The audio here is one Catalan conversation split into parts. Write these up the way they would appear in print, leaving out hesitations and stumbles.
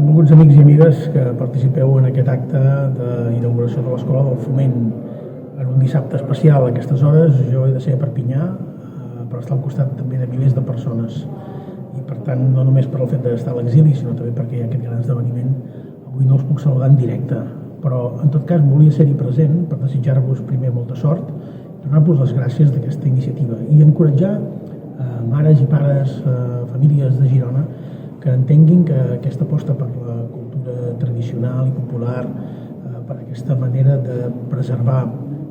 Benvolguts amics i amigues que participeu en aquest acte d'inauguració de l'Escola del Foment en un dissabte especial a aquestes hores. Jo he de ser a Perpinyà, però estar al costat també de milers de persones. I per tant, no només per el fet d'estar a l'exili, sinó també perquè hi ha aquest gran esdeveniment, avui no us puc saludar en directe. Però, en tot cas, volia ser-hi present per desitjar-vos primer molta sort, donar-vos les gràcies d'aquesta iniciativa i encoratjar mares i pares, famílies de Girona, que entenguin que aquesta aposta per la cultura tradicional i popular, per aquesta manera de preservar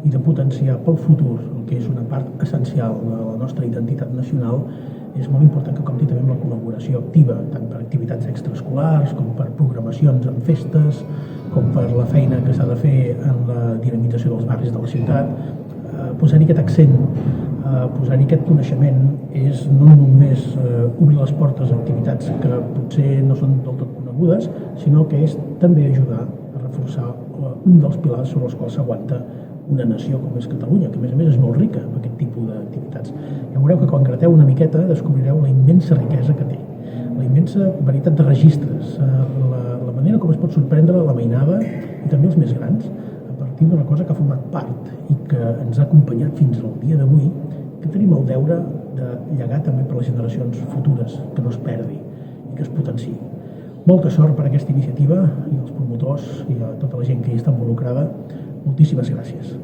i de potenciar pel futur el que és una part essencial de la nostra identitat nacional, és molt important que compti també amb la col·laboració activa, tant per activitats extraescolars com per programacions en festes, com per la feina que s'ha de fer en la dinamització dels barris de la ciutat. Posar-hi aquest accent, posar-hi aquest coneixement és no només obrir les portes a activitats que potser no són del tot conegudes, sinó que és també ajudar a reforçar un dels pilars sobre els quals s'aguanta una nació com és Catalunya, que a més és molt rica amb aquest tipus d'activitats. Ja veureu que quan grateu una miqueta descobrireu la immensa riquesa que té, la immensa varietat de registres, la manera com es pot sorprendre la mainada i també els més grans a partir d'una cosa que ha format part i que ens ha acompanyat fins al dia d'avui, que tenim el deure de llegar també per les generacions futures, que no es perdi i que es potenciï. Molta sort per aquesta iniciativa i als promotors i a tota la gent que hi està involucrada. Moltíssimes gràcies.